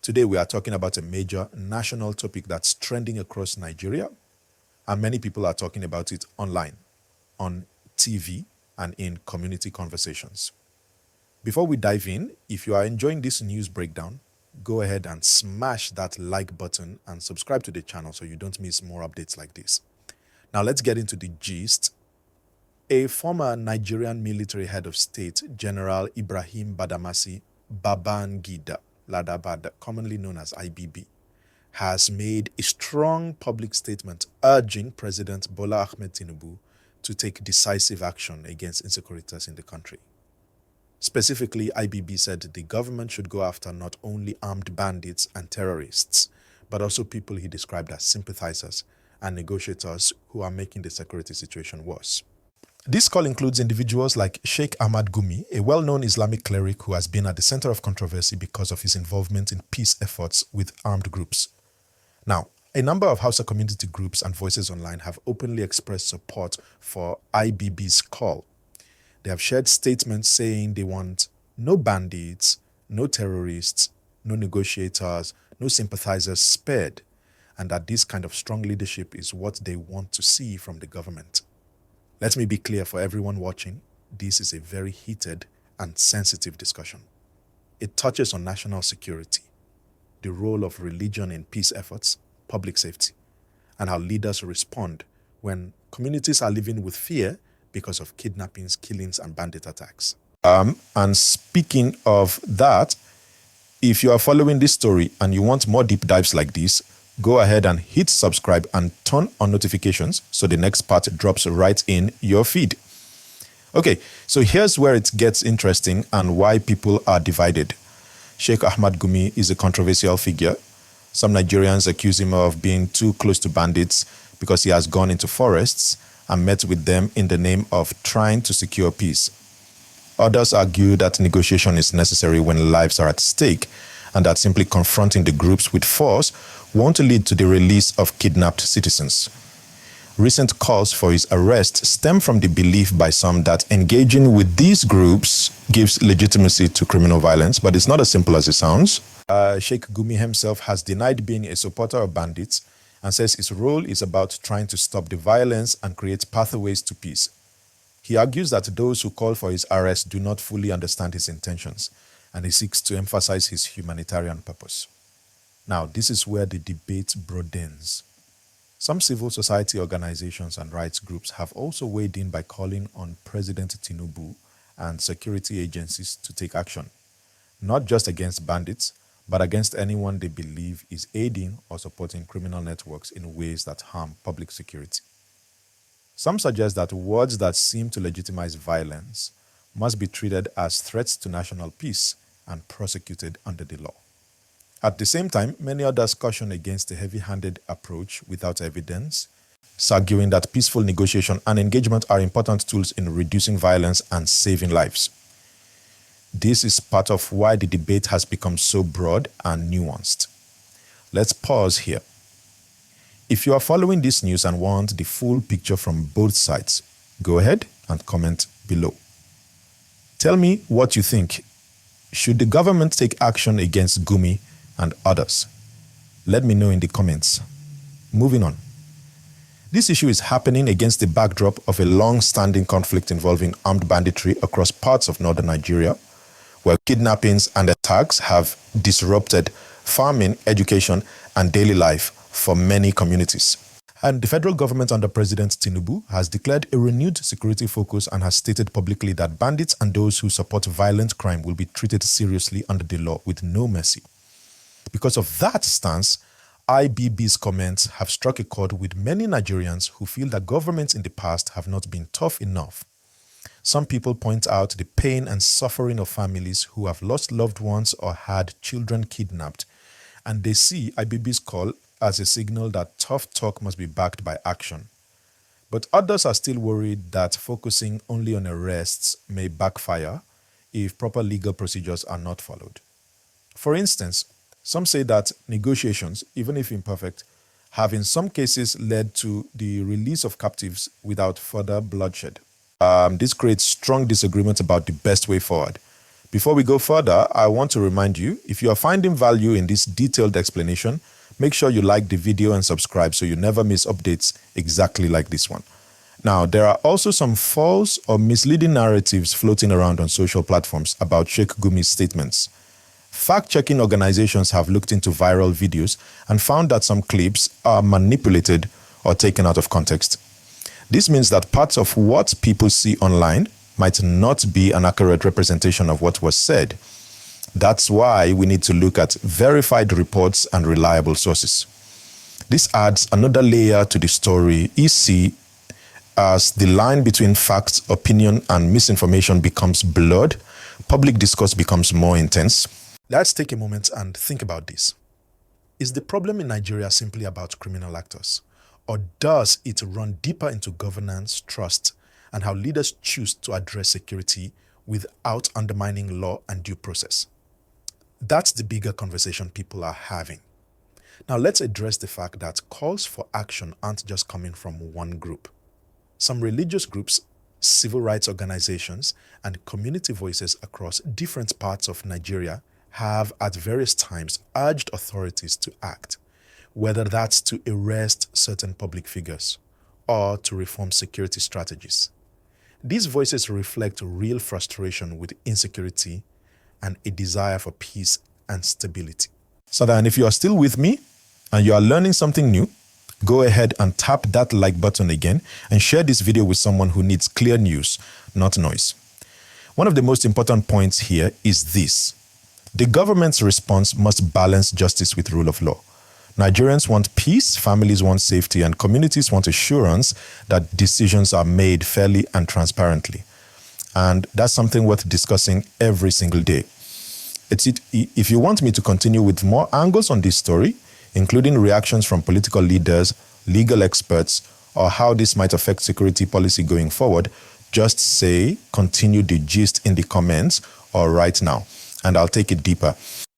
Today we are talking about a major national topic that's trending across Nigeria, and many people are talking about it online, on TV, and in community conversations. Before we dive in, if you are enjoying this news breakdown, go ahead and smash that like button and subscribe to the channel so you don't miss more updates like this. Now let's get into the gist. A former Nigerian military head of state, General Ibrahim Badamasi Babangida Ladabada, commonly known as IBB, has made a strong public statement urging President Bola Ahmed Tinubu to take decisive action against insecurities in the country. Specifically, IBB said the government should go after not only armed bandits and terrorists, but also people he described as sympathizers and negotiators who are making the security situation worse. This call includes individuals like Sheikh Ahmad Gumi, a well-known Islamic cleric who has been at the center of controversy because of his involvement in peace efforts with armed groups. Now, a number of Hausa community groups and voices online have openly expressed support for IBB's call. They have shared statements saying they want no bandits, no terrorists, no negotiators, no sympathizers spared, and that this kind of strong leadership is what they want to see from the government. Let me be clear for everyone watching, this is a very heated and sensitive discussion. It touches on national security, the role of religion in peace efforts, public safety, and how leaders respond when communities are living with fear because of kidnappings, killings, and bandit attacks. And speaking of that, if you are following this story and you want more deep dives like this, go ahead and hit subscribe and turn on notifications so the next part drops right in your feed. Okay, so here's where it gets interesting and why people are divided. Sheikh Ahmad Gumi is a controversial figure. Some Nigerians accuse him of being too close to bandits because he has gone into forests and met with them in the name of trying to secure peace. Others argue that negotiation is necessary when lives are at stake, and that simply confronting the groups with force won't lead to the release of kidnapped citizens. Recent calls for his arrest stem from the belief by some that engaging with these groups gives legitimacy to criminal violence, but it's not as simple as it sounds. Sheikh Gumi himself has denied being a supporter of bandits and says his role is about trying to stop the violence and create pathways to peace. He argues that those who call for his arrest do not fully understand his intentions, and he seeks to emphasize his humanitarian purpose. Now, this is where the debate broadens. Some civil society organizations and rights groups have also weighed in by calling on President Tinubu and security agencies to take action, not just against bandits, but against anyone they believe is aiding or supporting criminal networks in ways that harm public security. Some suggest that words that seem to legitimize violence must be treated as threats to national peace and prosecuted under the law. At the same time, many others caution against a heavy-handed approach without evidence, arguing that peaceful negotiation and engagement are important tools in reducing violence and saving lives. This is part of why the debate has become so broad and nuanced. Let's pause here. If you are following this news and want the full picture from both sides, go ahead and comment below. Tell me what you think. Should the government take action against Gumi and others? Let me know in the comments. Moving on. This issue is happening against the backdrop of a long-standing conflict involving armed banditry across parts of northern Nigeria, where kidnappings and attacks have disrupted farming, education, and daily life for many communities. And the federal government under President Tinubu has declared a renewed security focus and has stated publicly that bandits and those who support violent crime will be treated seriously under the law with no mercy. Because of that stance, IBB's comments have struck a chord with many Nigerians who feel that governments in the past have not been tough enough. Some people point out the pain and suffering of families who have lost loved ones or had children kidnapped, and they see IBB's call as a signal that tough talk must be backed by action. But others are still worried that focusing only on arrests may backfire if proper legal procedures are not followed. For instance, some say that negotiations, even if imperfect, have in some cases led to the release of captives without further bloodshed. This creates strong disagreement about the best way forward, Before we go further, I want to remind you, if you are finding value in this detailed explanation, make sure you like the video and subscribe so you never miss updates exactly like this one. Now, there are also some false or misleading narratives floating around on social platforms about Sheikh Gumi's statements. Fact-checking organizations have looked into viral videos and found that some clips are manipulated or taken out of context. This means that parts of what people see online might not be an accurate representation of what was said. That's why we need to look at verified reports and reliable sources. This adds another layer to the story you see as the line between facts, opinion, and misinformation becomes blurred. Public discourse becomes more intense. Let's take a moment and think about this. Is the problem in Nigeria simply about criminal actors? Or does it run deeper into governance, trust, and how leaders choose to address security without undermining law and due process? That's the bigger conversation people are having. Now let's address the fact that calls for action aren't just coming from one group. Some religious groups, civil rights organizations, and community voices across different parts of Nigeria have at various times urged authorities to act, whether that's to arrest certain public figures or to reform security strategies. These voices reflect real frustration with insecurity and a desire for peace and stability. So then, if you are still with me and you are learning something new, go ahead and tap that like button again and share this video with someone who needs clear news, not noise. One of the most important points here is this. The government's response must balance justice with rule of law. Nigerians want peace, families want safety, and communities want assurance that decisions are made fairly and transparently. And that's something worth discussing every single day. If you want me to continue with more angles on this story, including reactions from political leaders, legal experts, or how this might affect security policy going forward, just say continue the gist in the comments or right now, and I'll take it deeper.